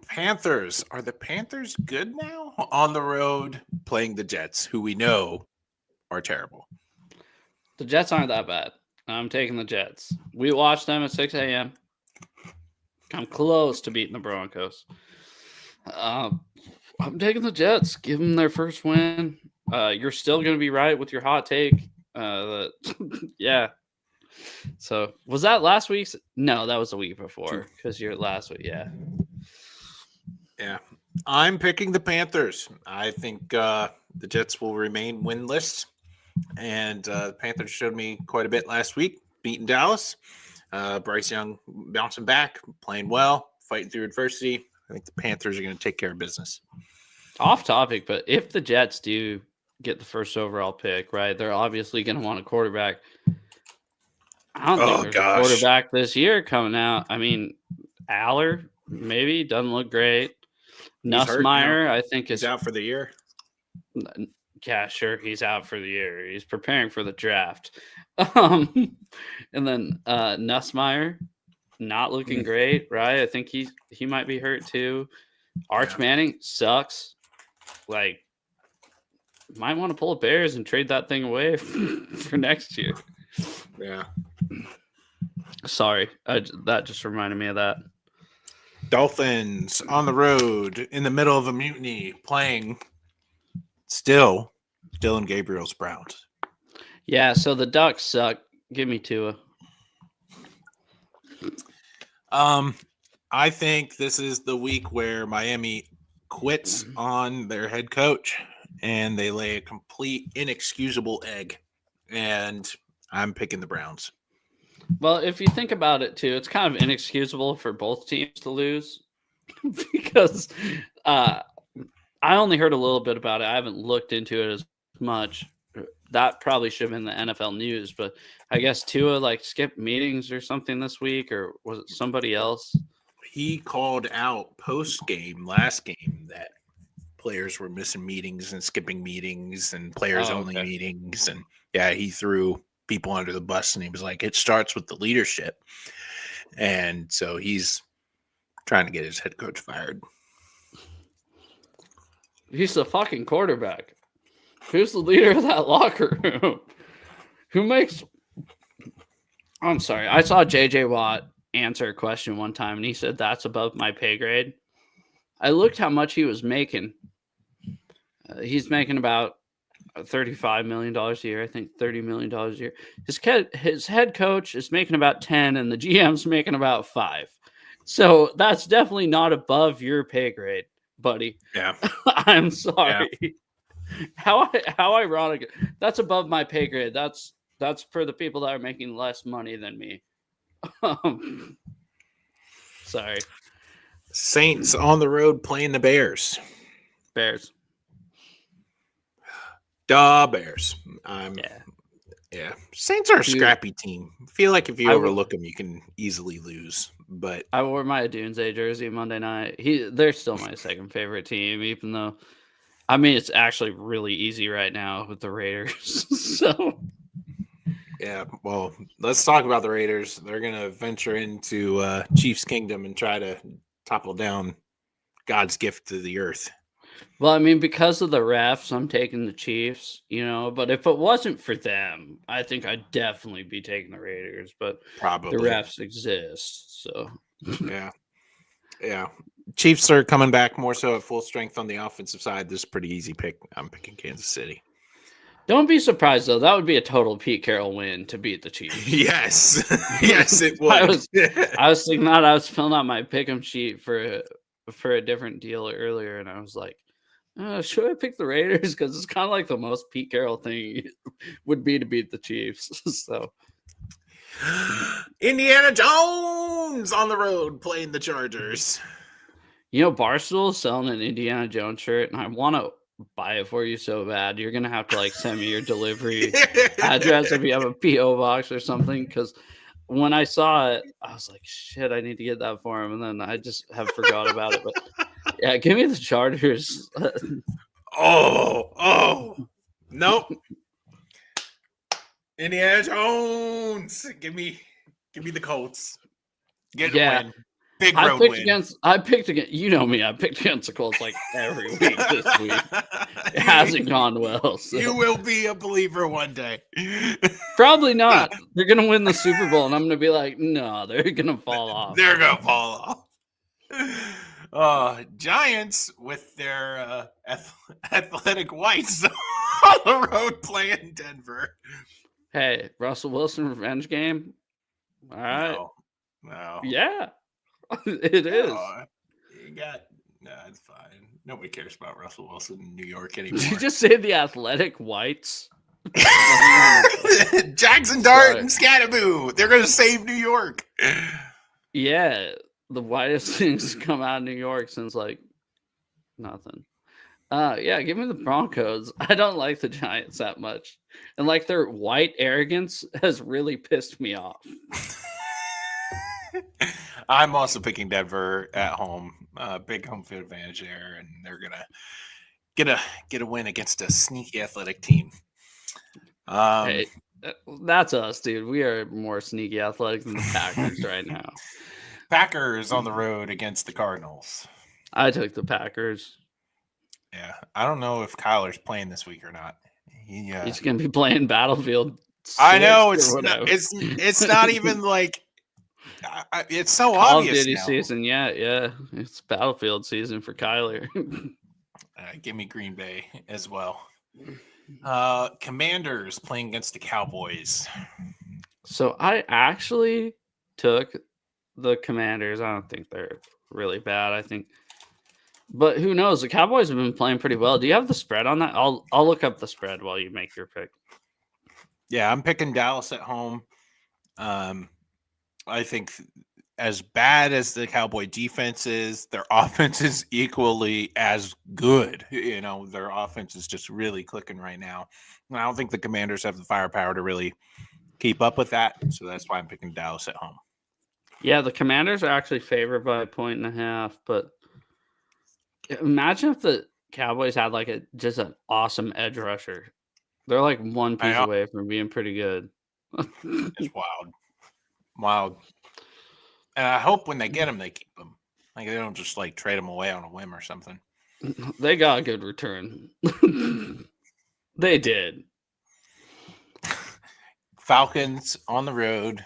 Panthers. Are the Panthers good now? On the road playing the Jets, who we know are terrible. The Jets aren't that bad. I'm taking the Jets. We watched them at 6 a.m. I'm close to beating the Broncos. I'm taking the Jets. Give them their first win. You're still going to be right with your hot take. Yeah. So was that last week's? No, that was the week before because you're last week. Yeah. Yeah. I'm picking the Panthers. I think the Jets will remain winless. And the Panthers showed me quite a bit last week, beating Dallas. Bryce Young bouncing back, playing well, fighting through adversity. I think the Panthers are going to take care of business. Off topic, but if the Jets do get the first overall pick, right, they're obviously going to want a quarterback. I don't think there's a quarterback this year coming out. I mean, Aller maybe doesn't look great. Nussmeier, I think, is out for the year. Yeah, sure. He's out for the year. He's preparing for the draft. And then Nussmeier, not looking great, right? I think he might be hurt too. Arch Manning sucks. Like, might want to pull a Bears and trade that thing away for next year. Yeah. Sorry, that just reminded me of that. Dolphins on the road in the middle of a mutiny playing still Dylan Gabriel's Browns. Yeah, so the Ducks suck. Give me Tua. I think this is the week where Miami quits on their head coach and they lay a complete inexcusable egg. And I'm picking the Browns. Well, if you think about it too, it's kind of inexcusable for both teams to lose because I only heard a little bit about it. I haven't looked into it as much. That probably should have been the NFL news, but I guess Tua like skipped meetings or something this week, or was it somebody else? He called out post game last game that players were missing meetings and skipping meetings and players only meetings. And yeah, he threw people under the bus and he was like, it starts with the leadership. And so he's trying to get his head coach fired. He's the fucking quarterback. Who's the leader of that locker room? Who makes... I'm sorry. I saw JJ Watt answer a question one time, and he said, that's above my pay grade. I looked how much he was making. He's making about $35 million a year. I think $30 million a year. His head coach is making about 10, and the GM's making about 5. So that's definitely not above your pay grade, buddy. Yeah. I'm sorry. Yeah. How ironic. That's above my pay grade. That's for the people that are making less money than me. Sorry. Saints on the road playing the Bears. Bears. Bears. Yeah. Saints are a scrappy team. I feel like if you overlook them, you can easily lose. But I wore my Dunze jersey Monday night. They're still my second favorite team, even though it's actually really easy right now with the Raiders. So yeah, well, let's talk about the Raiders. They're gonna venture into Chiefs Kingdom and try to topple down God's gift to the earth. Well, because of the refs, I'm taking the Chiefs, but if it wasn't for them, I think I'd definitely be taking the Raiders, but probably the refs exist, so. Yeah. Chiefs are coming back more so at full strength on the offensive side. This is a pretty easy pick. I'm picking Kansas City. Don't be surprised, though. That would be a total Pete Carroll win to beat the Chiefs. Yes. Yes, it would. I was thinking that. I was filling out my pick'em sheet for a different deal earlier, and I was like, should I pick the Raiders? Because it's kind of like the most Pete Carroll thing would be to beat the Chiefs. So, Indiana Jones on the road playing the Chargers. Barstool is selling an Indiana Jones shirt, and I want to buy it for you so bad. You're gonna have to send me your delivery address if you have a PO box or something. Because when I saw it, I was like, shit, I need to get that for him, and then I just have forgot about it. But yeah, give me the Chargers. Nope. Indiana Jones. Give me the Colts. Get a win. Big road win. I picked against. You know me. I picked against the Colts every week this week. It hasn't gone well. So. You will be a believer one day. Probably not. They're gonna win the Super Bowl, and I'm gonna be like, no, they're gonna fall off. They're gonna fall off. Giants with their athletic whites on the road playing Denver. Hey, Russell Wilson revenge game. All right. No. Yeah. It is. It's fine. Nobody cares about Russell Wilson in New York anymore. Did you just say the athletic whites? Jackson Dart and Scattaboo. They're going to save New York. Yeah. The whitest things come out of New York since nothing. Yeah, give me the Broncos. I don't like the Giants that much. And their white arrogance has really pissed me off. I'm also picking Denver at home. Big home field advantage there, and they're gonna get a win against a sneaky athletic team. Hey, that's us, dude. We are more sneaky athletic than the Packers right now. Packers on the road against the Cardinals. I took the Packers. Yeah, I don't know if Kyler's playing this week or not. He's gonna be playing Battlefield 6. I know it's not even it's so Call obvious of Duty now. season, yeah, it's Battlefield season for Kyler. Give me Green Bay as well. Commanders playing against the Cowboys. So I actually took the Commanders. I don't think they're really bad. I think, but who knows? The Cowboys have been playing pretty well. Do you have the spread on that? I'll look up the spread while you make your pick. Yeah, I'm picking Dallas at home. I think as bad as the Cowboy defense is, their offense is equally as good. You know, their offense is just really clicking right now. And I don't think the Commanders have the firepower to really keep up with that. So that's why I'm picking Dallas at home. Yeah, the Commanders are actually favored by 1.5, but imagine if the Cowboys had like just an awesome edge rusher. They're like one piece away from being pretty good. It's wild. And I hope when they get them, they keep them. Like they don't just like trade them away on a whim or something. They got a good return. They did. Falcons on the road.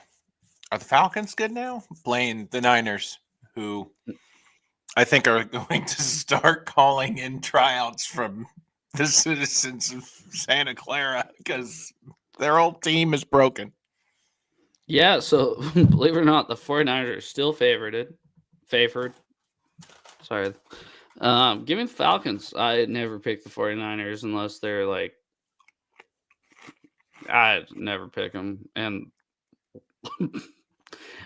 Are the Falcons good now? Playing the Niners, who I think are going to start calling in tryouts from the citizens of Santa Clara because their whole team is broken. Yeah, so believe it or not, the 49ers are still favored. Sorry. Give me the Falcons. I never pick the 49ers unless they're like, I never pick them. And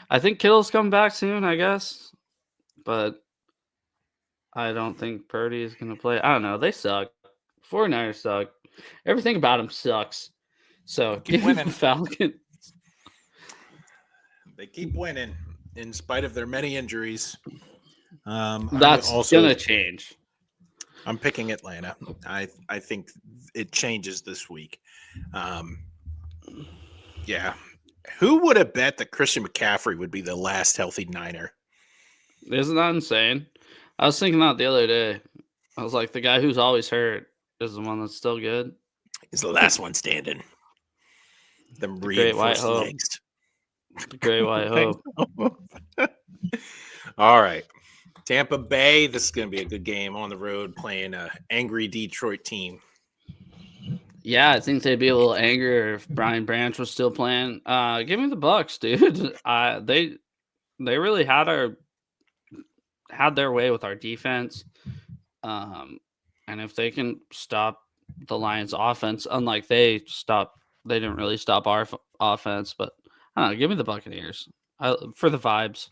I think Kittle's coming back soon, I guess. But I don't think Purdy is going to play. I don't know. They suck. 49ers suck. Everything about them sucks. So Keep winning. The Falcons. They keep winning in spite of their many injuries. That's going to change. I'm picking Atlanta. I think it changes this week. Yeah. Who would have bet that Christian McCaffrey would be the last healthy Niner? Isn't that insane? I was thinking that the other day. I was like, the guy who's always hurt is the one that's still good. He's the last one standing. The Great White Hope. The Great White Hope. All right. Tampa Bay. This is going to be a good game on the road playing an angry Detroit team. Yeah, I think they'd be a little angrier if Brian Branch was still playing. Give me the Bucks, dude. They really had their way with our defense. And if they can stop the Lions' offense, unlike they didn't really stop our offense, but I don't know. Give me the Buccaneers for the vibes.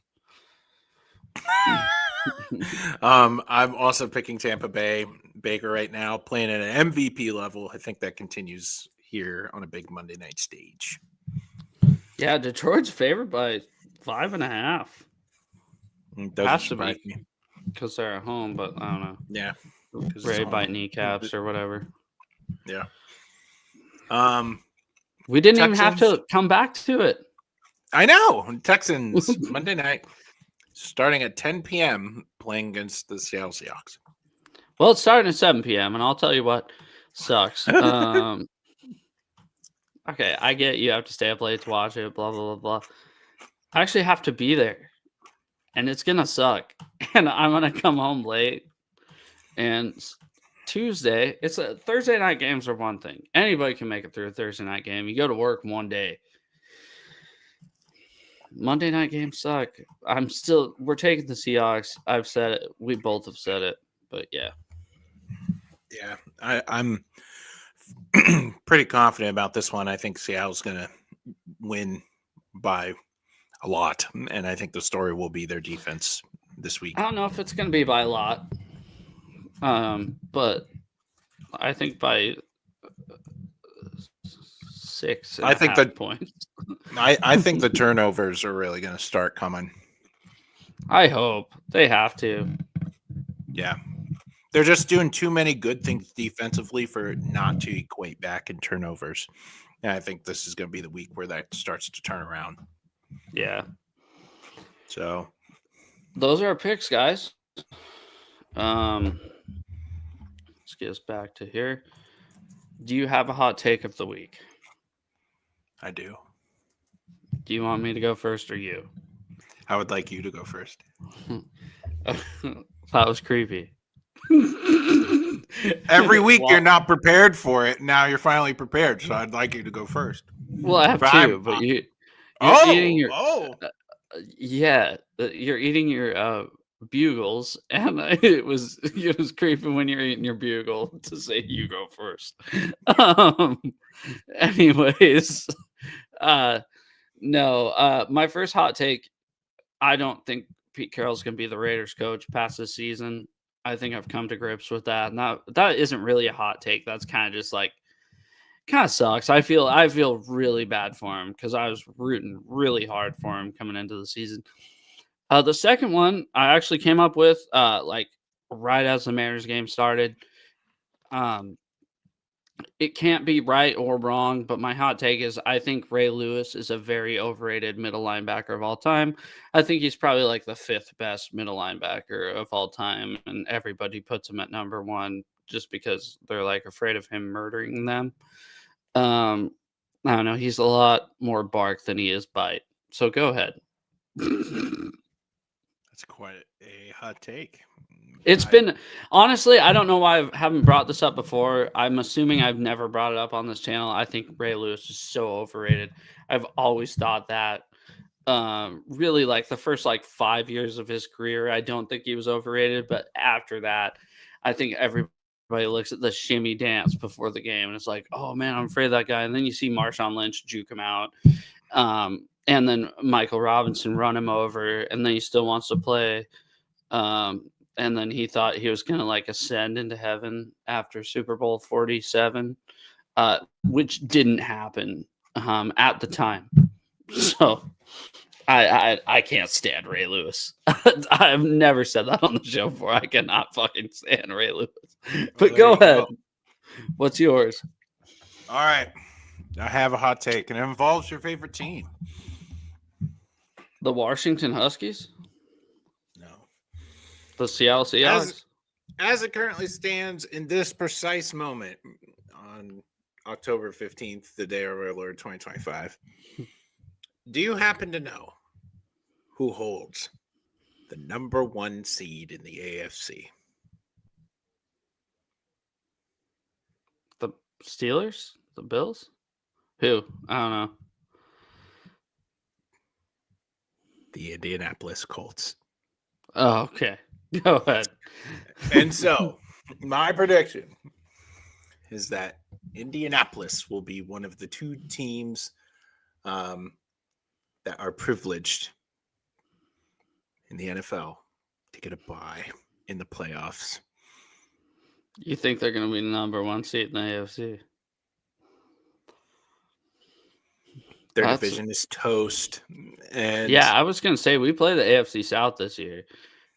I'm also picking Tampa Bay. Baker right now playing at an MVP level. I think that continues here on a big Monday night stage. Yeah, Detroit's favored by 5.5. Has to be because they're at home, but I don't know. Yeah, Ray bite kneecaps or whatever. Yeah. We didn't even have to come back to it. I know. Texans Monday night, starting at 10 p.m. playing against the Seattle Seahawks. Well, it's starting at 7 p.m. and I'll tell you what sucks. Okay, I get you have to stay up late to watch it. Blah blah blah blah. I actually have to be there, and it's gonna suck. And I'm gonna come home late. And Tuesday, it's a Thursday night games are one thing. Anybody can make it through a Thursday night game. You go to work one day. Monday night games suck. We're taking the Seahawks. I've said it. We both have said it. But yeah. Yeah, I'm pretty confident about this one. I think Seattle's going to win by a lot. And I think the story will be their defense this week. I don't know if it's going to be by a lot. But I think by 6 points. I think the turnovers are really going to start coming. I hope. They have to. Yeah. They're just doing too many good things defensively for it not to equate back in turnovers. And I think this is going to be the week where that starts to turn around. Yeah. So those are our picks, guys. Let's get us back to here. Do you have a hot take of the week? I do. Do you want me to go first or you? I would like you to go first. That was creepy. Every week you're not prepared for it. Now you're finally prepared, so I'd like you to go first. Well, I have two, but you're eating your. Yeah, you're eating your bugles, and it was creepy when you're eating your bugle to say you go first. Um, anyways, uh, no, my first hot take. I don't think Pete Carroll's gonna be the Raiders coach past this season. I think I've come to grips with that. And that isn't really a hot take. That's kind of just like kind of sucks. I feel really bad for him because I was rooting really hard for him coming into the season. The second one I actually came up with like right as the Mariners game started. It can't be right or wrong, but my hot take is I think Ray Lewis is a very overrated middle linebacker of all time. I think he's probably like the fifth best middle linebacker of all time, and everybody puts him at number one just because they're like afraid of him murdering them. I don't know. He's a lot more bark than he is bite. So go ahead. That's quite a hot take. It's been honestly, I don't know why I haven't brought this up before. I'm assuming I've never brought it up on this channel. I think Ray Lewis is so overrated. I've always thought that. Really, like the first like 5 years of his career, I don't think he was overrated. But after that, I think everybody looks at the shimmy dance before the game and it's like, oh man, I'm afraid of that guy. And then you see Marshawn Lynch juke him out. And then Michael Robinson run him over, and then he still wants to play. And then he thought he was going to like ascend into heaven after Super Bowl 47, which didn't happen at the time. So I can't stand Ray Lewis. I've never said that on the show before. I cannot fucking stand Ray Lewis. But go ahead. What's yours? All right. I have a hot take, and it involves your favorite team. The Washington Huskies? No. The Seattle Seahawks? As it currently stands in this precise moment on October 15th, the day of our Lord 2025, do you happen to know who holds the number one seed in the AFC? The Steelers? The Bills? Who? I don't know. The Indianapolis Colts. Oh, okay. Go ahead. And so, my prediction is that Indianapolis will be one of the two teams that are privileged in the NFL to get a bye in the playoffs. You think they're going to be the number one seed in the AFC? Their division is toast. And yeah, I was going to say we play the AFC South this year.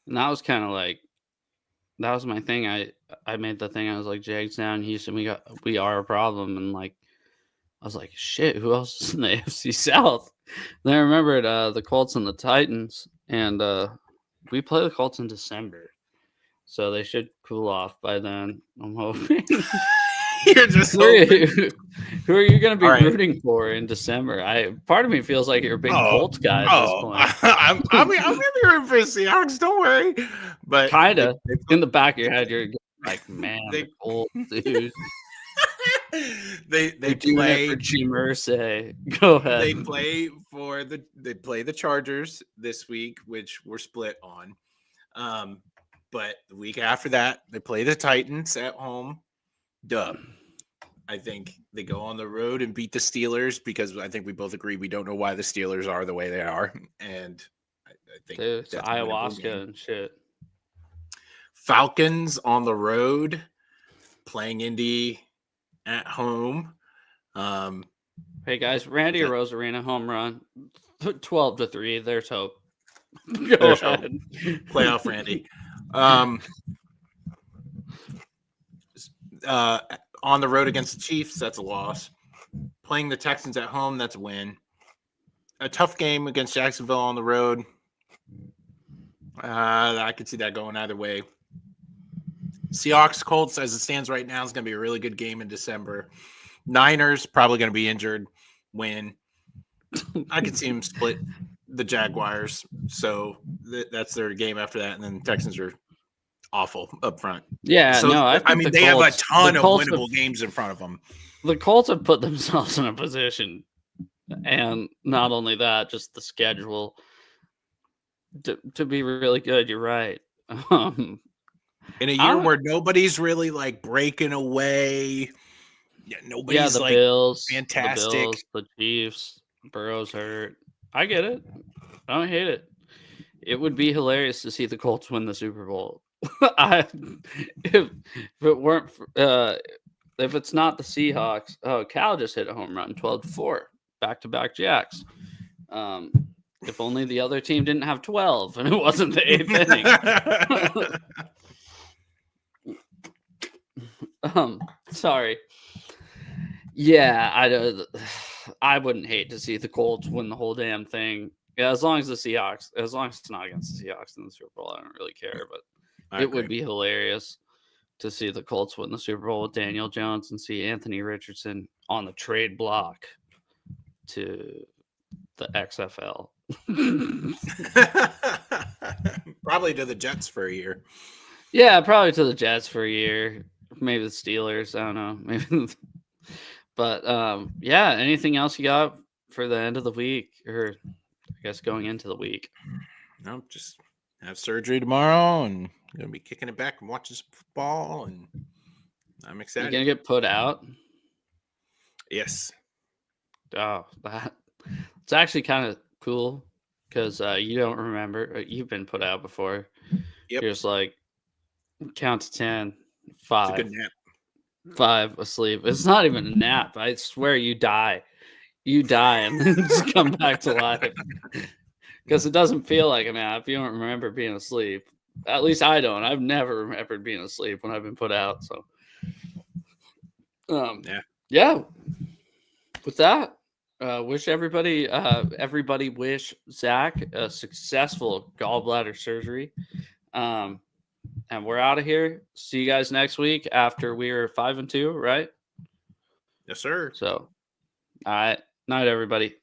And that was kind of like, that was my thing. I made the thing. I was like, Jags down Houston, we are a problem. And like, I was like, shit, who else is in the AFC South? Then I remembered the Colts and the Titans. And we play the Colts in December. So they should cool off by then, I'm hoping. You're just who are you going to be rooting for in December? Part of me feels like you're a big Colts guy at this point. I'm going to be rooting for the Seahawks. Don't worry. But kind of in the back of your head, you're like, man, the Colts, dude. they play for G Mercy. Go ahead. They play the Chargers this week, which we're split on. But the week after that, they play the Titans at home. Dub. I think they go on the road and beat the Steelers because I think we both agree we don't know why the Steelers are the way they are. And I think it's ayahuasca and shit. Falcons on the road, playing Indy at home. Hey guys, Randy Rosarina home run, 12-3. There's hope. There's hope. Playoff Randy. On the road against the Chiefs, that's a loss. Playing the Texans at home, that's a win. A tough game against Jacksonville on the road. I could see that going either way. Seahawks Colts, as it stands right now, is going to be a really good game in December. Niners probably going to be injured. Win. I could see them split the Jaguars, so that's their game after that, and then the Texans are awful up front. Yeah, so, no, I mean they have a ton of winnable games in front of them. The Colts have put themselves in a position, and not only that, just the schedule. to be really good. You're right. Um, In a year where nobody's really like breaking away. Yeah, nobody's the like Bills, fantastic. the Chiefs, Burrow's hurt. I get it. I don't hate it. It would be hilarious to see the Colts win the Super Bowl. If it weren't, if it's not the Seahawks, Cal just hit a home run, 12-4, back-to-back Jags. If only the other team didn't have 12 and it wasn't the 8th inning. Sorry. Yeah, I wouldn't hate to see the Colts win the whole damn thing. Yeah, as long as it's not against the Seahawks in the Super Bowl, I don't really care. But it would be hilarious to see the Colts win the Super Bowl with Daniel Jones and see Anthony Richardson on the trade block to the XFL. Probably to the Jets for a year. Yeah, probably to the Jets for a year. Maybe the Steelers. I don't know. Maybe. But yeah, anything else you got for the end of the week, or I guess going into the week? No, just have surgery tomorrow, and I'm gonna be kicking it back and watching some football, and I'm excited. You gonna get put out? Yes. Oh, it's actually kind of cool because you don't remember. You've been put out before. Yep. You're just like count to 10, 5. It's a good nap. 5 asleep. It's not even a nap. I swear you die. You die and then just come back to life. Because it doesn't feel like a nap. You don't remember being asleep. At least I don't. I've never remembered being asleep when I've been put out. So, yeah. With that, wish everybody wish Zach a successful gallbladder surgery. And we're out of here. See you guys next week after we're 5-2, right? Yes, sir. So, all right. Night, everybody.